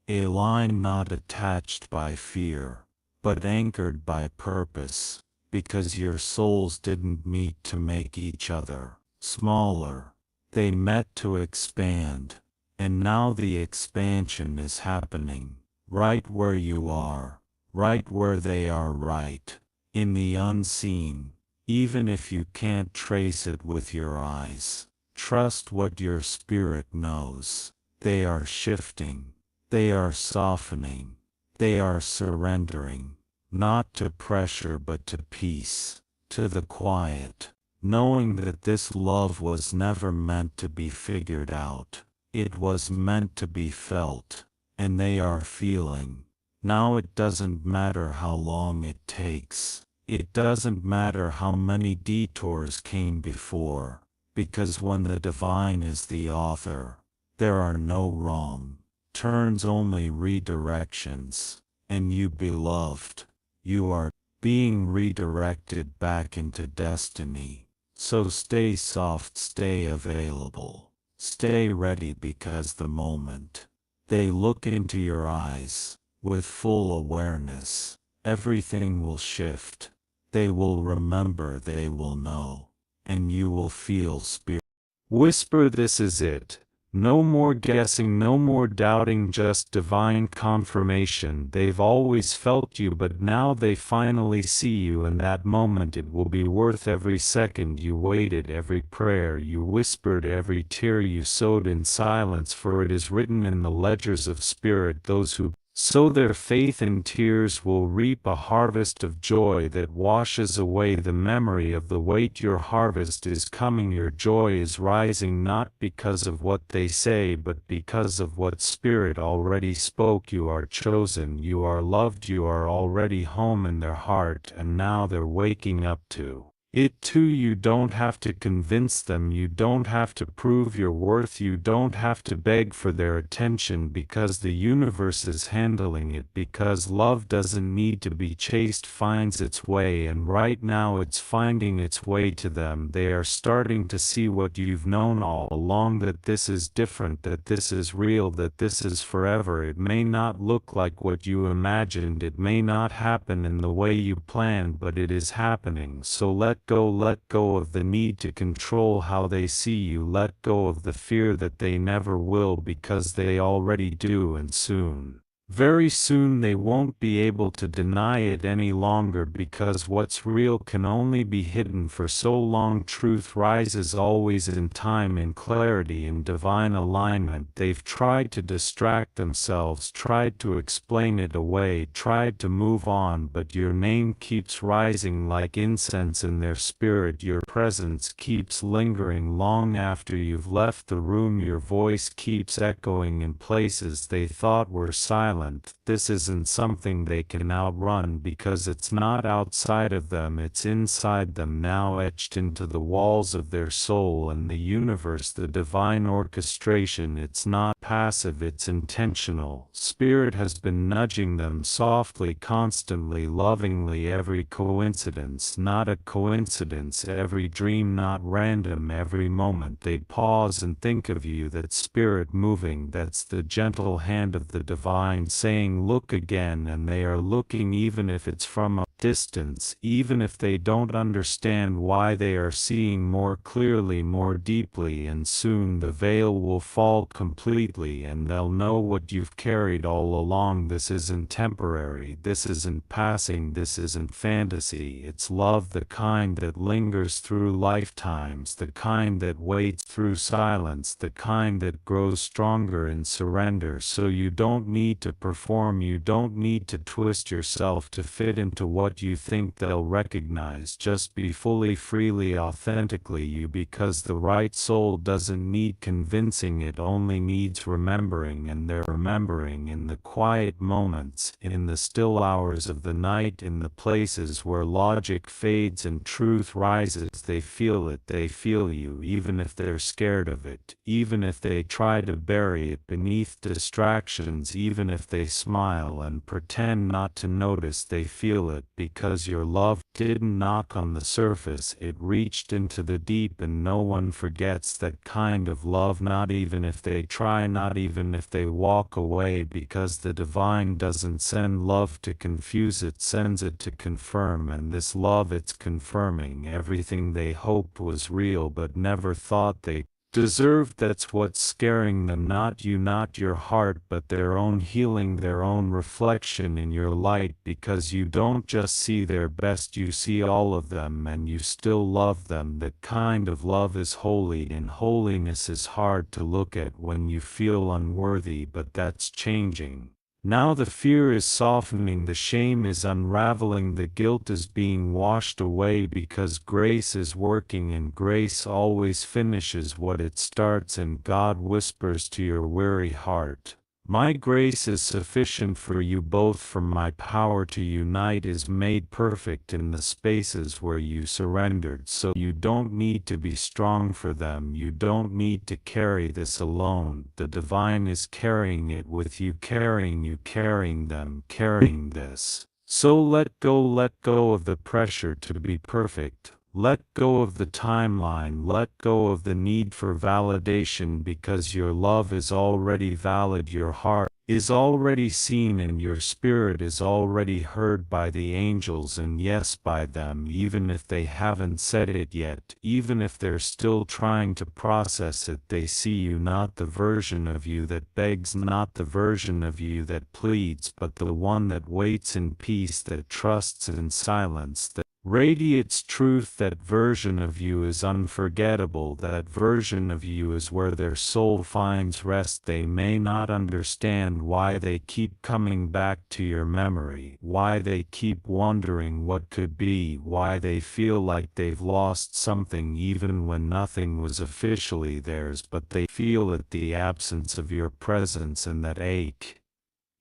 Speaker 1: aligned, not attached by fear, but anchored by purpose. Because your souls didn't meet to make each other smaller. They met to expand. And now the expansion is happening, right where you are, right where they are, right in the unseen. Even if you can't trace it with your eyes, trust what your spirit knows. They are shifting, they are softening, they are surrendering, not to pressure but to peace, to the quiet, knowing that this love was never meant to be figured out. It was meant to be felt, and they are feeling. Now it doesn't matter how long it takes. It doesn't matter how many detours came before, because when the divine is the author, there are no wrong turns, only redirections. And you, beloved, you are being redirected back into destiny. So stay soft, stay available. Stay ready, because the moment they look into your eyes with full awareness, everything will shift. They will remember, they will know, and you will feel spirit. Whisper, this is it. No more guessing, no more doubting, just divine confirmation. They've always felt you, but now they finally see you. In that moment it will be worth every second you waited, every prayer you whispered, every tear you sowed in silence. For it is written in the ledgers of spirit, those who sow their faith in tears will reap a harvest of joy that washes away the memory of the wait. Your harvest is coming, your joy is rising, not because of what they say but because of what Spirit already spoke. You are chosen, you are loved, you are already home in their heart, and now they're waking up to It too, you don't have to convince them, you don't have to prove your worth, you don't have to beg for their attention, because the universe is handling it, because love doesn't need to be chased, finds its way, and right now it's finding its way to them. They are starting to see what you've known all along, that this is different, that this is real, that this is forever. It may not look like what you imagined, it may not happen in the way you planned, but it is happening. So let go of the need to control how they see you, let go of the fear that they never will, because they already do, and soon, very soon, they won't be able to deny it any longer, because what's real can only be hidden for so long. Truth rises always in time, in clarity, in divine alignment. They've tried to distract themselves, tried to explain it away, tried to move on, but your name keeps rising like incense in their spirit. Your presence keeps lingering long after you've left the room. Your voice keeps echoing in places they thought were silent. This isn't something they can outrun, because it's not outside of them, it's inside them now, etched into the walls of their soul and the universe, the divine orchestration. It's not passive, it's intentional. Spirit has been nudging them softly, constantly, lovingly. Every coincidence, not a coincidence. Every dream, not random. Every moment they pause and think of you. That's spirit moving, that's the gentle hand of the divine saying, look again. And they are looking, even if it's from a distance, even if they don't understand why. They are seeing more clearly, more deeply, and soon the veil will fall completely, and they'll know what you've carried all along. This isn't temporary, this isn't passing, this isn't fantasy. It's love, the kind that lingers through lifetimes, the kind that waits through silence, the kind that grows stronger in surrender. So you don't need to perform, you don't need to twist yourself to fit into what you think they'll recognize. Just be fully, freely, authentically you, because the right soul doesn't need convincing, it only needs remembering. And they're remembering in the quiet moments, in the still hours of the night, in the places where logic fades and truth rises. They feel it, they feel you, even if they're scared of it, even if they try to bury it beneath distractions, even if they smile and pretend not to notice. They feel it, because your love didn't knock on the surface, it reached into the deep. And no one forgets that kind of love, not even if they try, not even if they walk away, because the divine doesn't send love to confuse, it sends it to confirm. And this love, it's confirming everything they hoped was real but never thought they deserved. That's what's scaring them, not you, not your heart, but their own healing, their own reflection in your light. Because you don't just see their best, you see all of them, and you still love them. That kind of love is holy, and holiness is hard to look at when you feel unworthy, but that's changing. Now the fear is softening, the shame is unraveling, the guilt is being washed away, because grace is working, and grace always finishes what it starts. And God whispers to your weary heart, my grace is sufficient for you both, for my power to unite is made perfect in the spaces where you surrendered. So you don't need to be strong for them, you don't need to carry this alone. The divine is carrying it with you, carrying you, carrying them, carrying this. So let go of the pressure to be perfect. Let go of the timeline, let go of the need for validation, because your love is already valid, your heart is already seen, and your spirit is already heard by the angels, and yes, by them, even if they haven't said it yet, even if they're still trying to process it. They see you, not the version of you that begs, not the version of you that pleads, but the one that waits in peace, that trusts in silence, that radiates truth. That version of you is unforgettable, that version of you is where their soul finds rest. They may not understand why they keep coming back to your memory, why they keep wondering what could be, why they feel like they've lost something even when nothing was officially theirs, but they feel it, the absence of your presence, and that ache.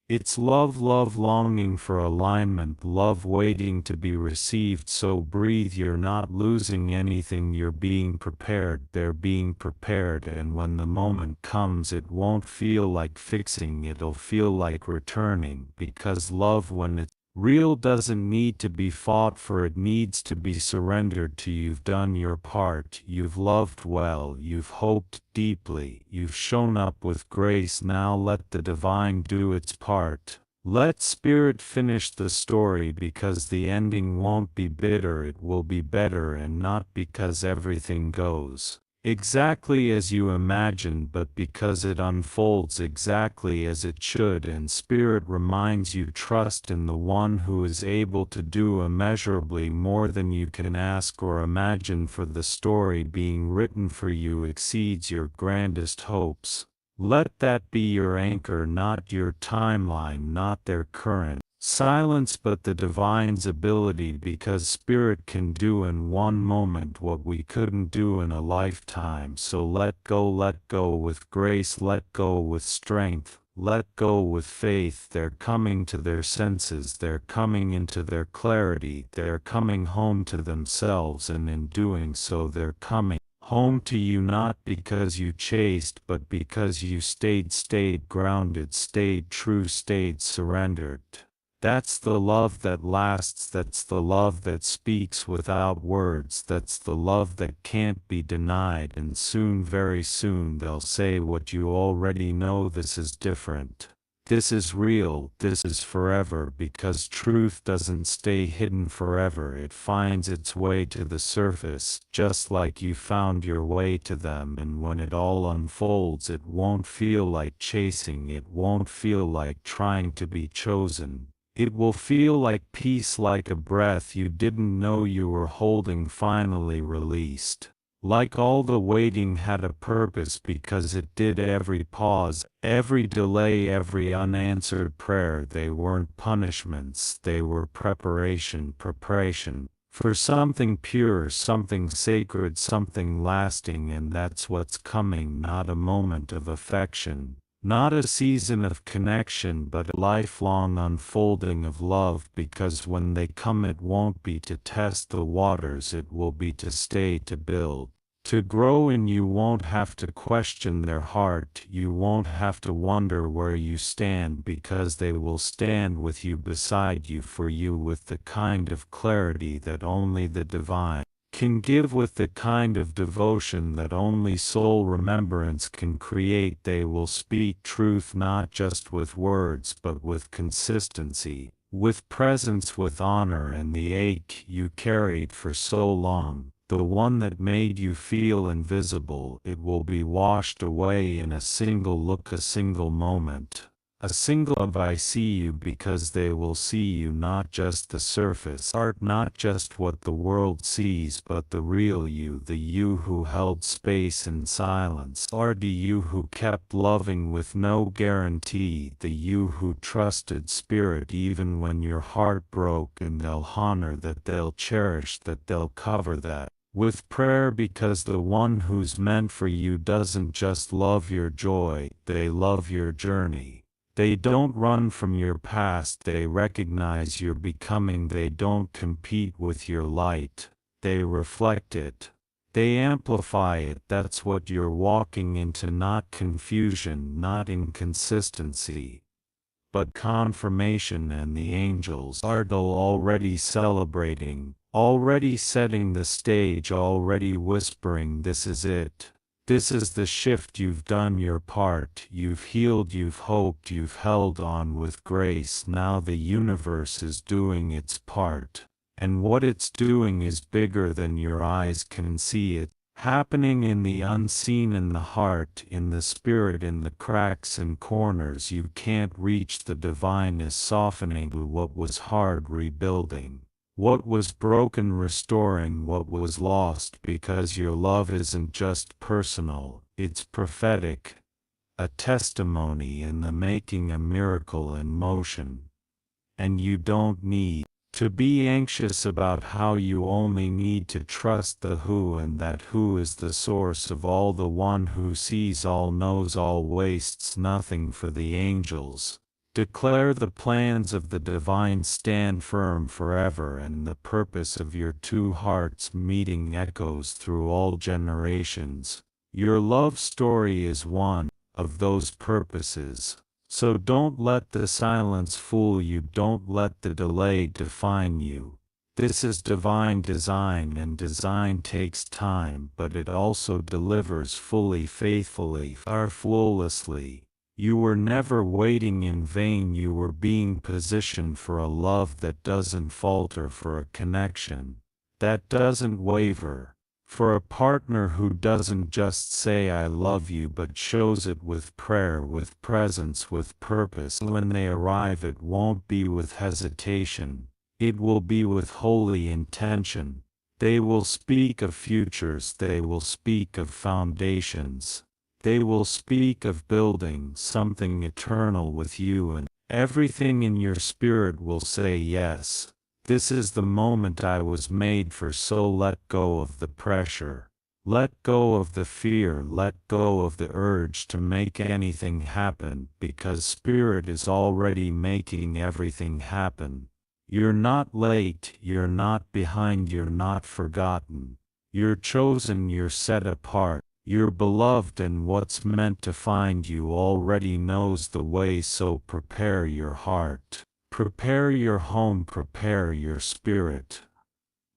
Speaker 1: It's love, love longing for alignment, love waiting to be received. So breathe, you're not losing anything, you're being prepared, they're being prepared, and when the moment comes it won't feel like fixing, it'll feel like returning, because love, when it's real, doesn't need to be fought for, it needs to be surrendered to. You've done your part, you've loved well, you've hoped deeply, you've shown up with grace. Now let the divine do its part. Let Spirit finish the story, because the ending won't be bitter, it will be better, and not because everything goes exactly as you imagined, but because it unfolds exactly as it should. And Spirit reminds you, trust in the one who is able to do immeasurably more than you can ask or imagine, for the story being written for you exceeds your grandest hopes. Let that be your anchor, not your timeline, not their current silence, but the divine's ability, because Spirit can do in one moment what we couldn't do in a lifetime. So let go with grace, let go with strength, let go with faith. They're coming to their senses, they're coming into their clarity, they're coming home to themselves, and in doing so they're coming home to you, not because you chased, but because you stayed grounded, stayed true, stayed surrendered. That's the love that lasts, that's the love that speaks without words, that's the love that can't be denied. And soon, very soon, they'll say what you already know: this is different, this is real, this is forever, because truth doesn't stay hidden forever, it finds its way to the surface, just like you found your way to them. And when it all unfolds, it won't feel like chasing, it won't feel like trying to be chosen. It will feel like peace, like a breath you didn't know you were holding, finally released. Like all the waiting had a purpose, because it did. Every pause, every delay, every unanswered prayer, they weren't punishments, they were preparation for something pure, something sacred, something lasting. And that's what's coming, not a moment of affection, not a season of connection, but a lifelong unfolding of love, because when they come it won't be to test the waters, it will be to stay, to build, to grow. And you won't have to question their heart, you won't have to wonder where you stand, because they will stand with you, beside you, for you, with the kind of clarity that only the divine can give, with the kind of devotion that only soul remembrance can create. They will speak truth, not just with words, but with consistency, with presence, with honor. And the ache you carried for so long, the one that made you feel invisible, it will be washed away in a single look, a single moment, a single of I see you, because they will see you, not just the surface art, not just what the world sees, but the real you, the you who held space in silence, or the you who kept loving with no guarantee, the you who trusted Spirit even when your heart broke. And they'll honor that, they'll cherish that, they'll cover that with prayer, because the one who's meant for you doesn't just love your joy, they love your journey. They don't run from your past, they recognize your becoming. They don't compete with your light, they reflect it. They amplify it. That's what you're walking into, not confusion, not inconsistency, but confirmation. And the angels are already celebrating, already setting the stage, already whispering, this is it. This is the shift. You've done your part, you've healed, you've hoped, you've held on with grace. Now the universe is doing its part, and what it's doing is bigger than your eyes can see. It happening in the unseen, in the heart, in the spirit, in the cracks and corners you can't reach. The divine is softening what was hard, rebuilding what was broken, restoring what was lost, because your love isn't just personal, it's prophetic, a testimony in the making, a miracle in motion. And you don't need to be anxious about how, you only need to trust the who, and that who is the source of all, the one who sees all, knows all, wastes nothing. For the angels, Declare the plans of the divine stand firm forever, and the purpose of your two hearts meeting echoes through all generations. Your love story is one of those purposes. So don't let the silence fool you, don't let the delay define you. This is divine design, and design takes time, but it also delivers fully, faithfully, or flawlessly. You were never waiting in vain, you were being positioned for a love that doesn't falter, for a connection that doesn't waver, for a partner who doesn't just say I love you but shows it with prayer, with presence, with purpose. When they arrive, it won't be with hesitation, it will be with holy intention. They will speak of futures, they will speak of foundations. They will speak of building something eternal with you, and everything in your spirit will say yes. This is the moment I was made for, so let go of the pressure. Let go of the fear, let go of the urge to make anything happen, because Spirit is already making everything happen. You're not late, you're not behind, you're not forgotten. You're chosen, you're set apart. You're beloved, and what's meant to find you already knows the way, so prepare your heart. Prepare your home, prepare your spirit.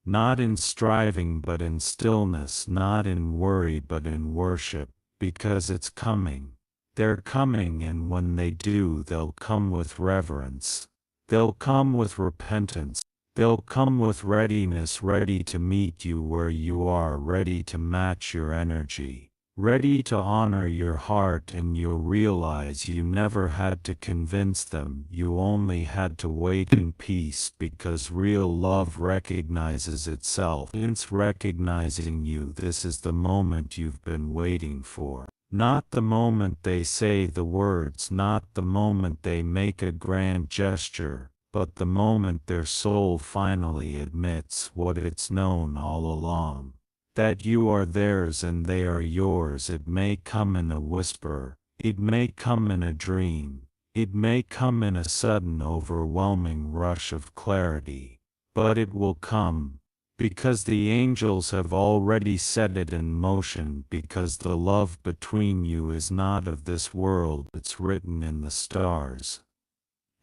Speaker 1: Not in striving but in stillness, not in worry but in worship, because it's coming. They're coming, and when they do, they'll come with reverence. They'll come with repentance. They'll come with readiness, ready to meet you where you are, ready to match your energy, ready to honor your heart, and you'll realize you never had to convince them, you only had to wait in peace, because real love recognizes itself. It's recognizing you. This is the moment you've been waiting for. Not the moment they say the words, not the moment they make a grand gesture, but the moment their soul finally admits what it's known all along, that you are theirs and they are yours. It may come in a whisper, it may come in a dream, it may come in a sudden overwhelming rush of clarity, but it will come, because the angels have already set it in motion, because the love between you is not of this world, it's written in the stars.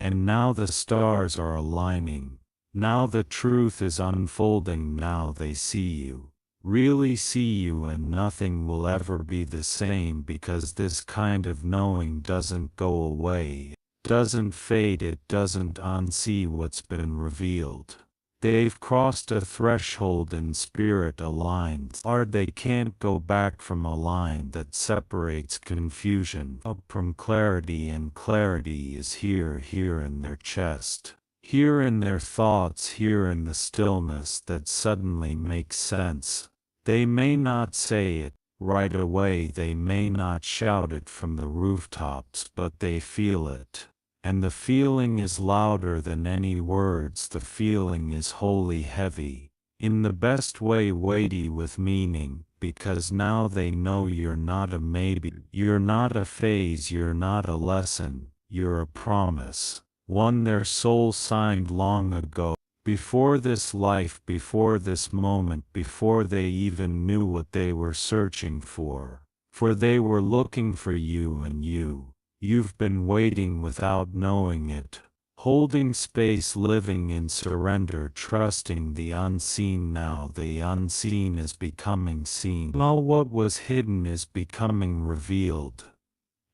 Speaker 1: And now the stars are aligning, now the truth is unfolding, now they see you, really see you, and nothing will ever be the same, because this kind of knowing doesn't go away, it doesn't fade, it doesn't unsee what's been revealed. They've crossed a threshold in spirit aligned, or they can't go back from a line that separates confusion up from clarity, and clarity is here in their chest, here in their thoughts, here in the stillness that suddenly makes sense. They may not say it right away, they may not shout it from the rooftops, but they feel it. And the feeling is louder than any words, the feeling is wholly heavy, in the best way, weighty with meaning, because now they know you're not a maybe, you're not a phase, you're not a lesson, you're a promise, one their soul signed long ago, before this life, before this moment, before they even knew what they were searching for they were looking for you, and you've been waiting without knowing it, holding space, living in surrender, trusting the unseen. Now the unseen is becoming seen. Now what was hidden is becoming revealed.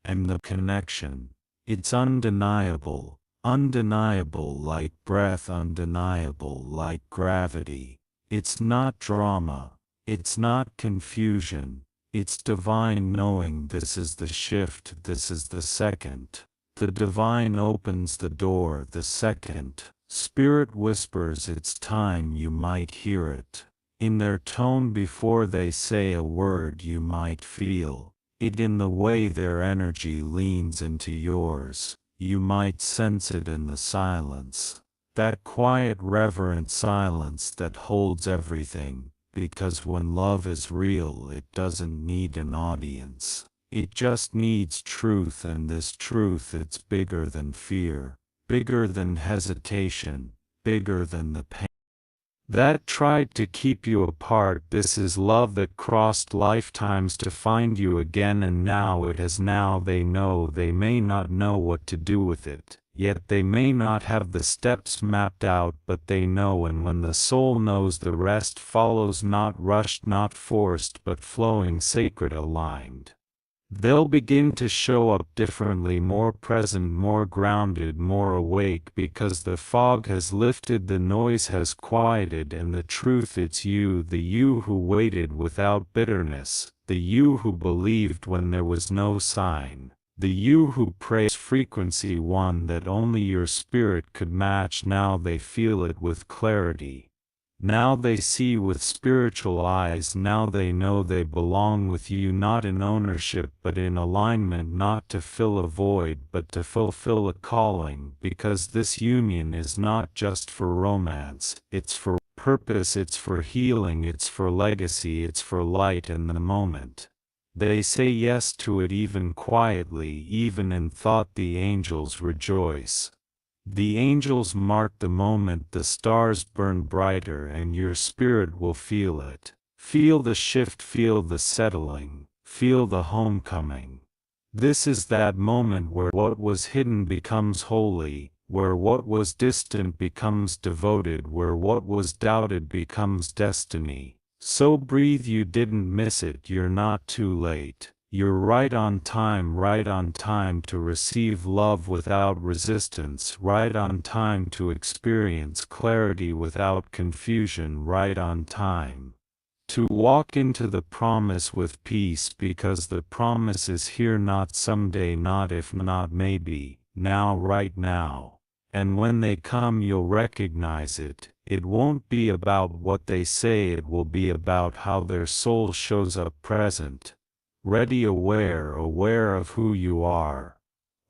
Speaker 1: And the connection, it's undeniable, undeniable like breath, undeniable like gravity. It's not drama, it's not confusion. It's divine knowing. This is the shift, this is the second. The divine opens the door, the second. Spirit whispers it's time, you might hear it. In their tone before they say a word, you might feel it in the way their energy leans into yours. You might sense it in the silence. That quiet, reverent silence that holds everything. Because when love is real, it doesn't need an audience. It just needs truth, and this truth, it's bigger than fear, bigger than hesitation, bigger than the pain that tried to keep you apart. This is love that crossed lifetimes to find you again, and now it has. Now they know. They may not know what to do with it, yet they may not have the steps mapped out, but they know, and when the soul knows, the rest follows, not rushed, not forced, but flowing, sacred, aligned. They'll begin to show up differently, more present, more grounded, more awake, because the fog has lifted, the noise has quieted, and the truth, it's you, the you who waited without bitterness, the you who believed when there was no sign, the you who praised frequency, one that only your spirit could match. Now they feel it with clarity. Now they see with spiritual eyes. Now they know they belong with you, not in ownership but in alignment, not to fill a void but to fulfill a calling, because this union is not just for romance, it's for purpose, it's for healing, it's for legacy, it's for light in the moment. They say yes to it, even quietly, even in thought. The angels rejoice. The angels mark the moment, the stars burn brighter, and your spirit will feel it. Feel the shift, feel the settling, feel the homecoming. This is that moment where what was hidden becomes holy, where what was distant becomes devoted, where what was doubted becomes destiny. So breathe, you didn't miss it, you're not too late. You're right on time to receive love without resistance, right on time to experience clarity without confusion, right on time to walk into the promise with peace, because the promise is here, not someday, not if, not maybe, now, right now. And when they come, you'll recognize it. It won't be about what they say, it will be about how their soul shows up present. Ready, aware of who you are,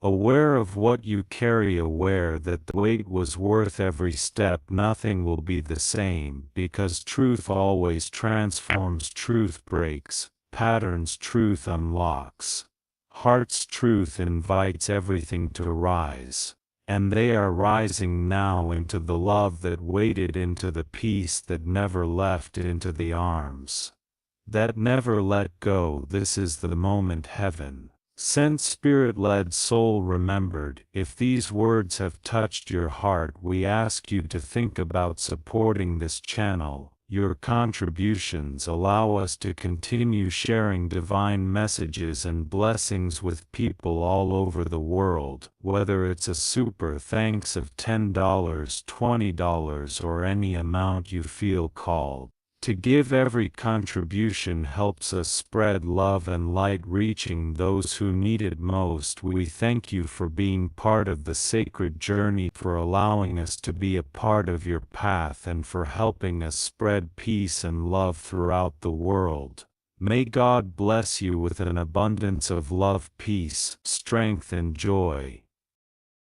Speaker 1: aware of what you carry, aware that the wait was worth every step. Nothing will be the same, because truth always transforms, truth breaks patterns, truth unlocks hearts, truth invites everything to rise. And they are rising now into the love that waited, into the peace that never left, into the arms that never let go. This is the moment heaven sent, spirit-led, soul remembered. If these words have touched your heart, we ask you to think about supporting this channel. Your contributions allow us to continue sharing divine messages and blessings with people all over the world, whether it's a super thanks of $10, $20, or any amount you feel called to give. Every contribution helps us spread love and light, reaching those who need it most. We thank you for being part of the sacred journey, for allowing us to be a part of your path, and for helping us spread peace and love throughout the world. May God bless you with an abundance of love, peace, strength, and joy.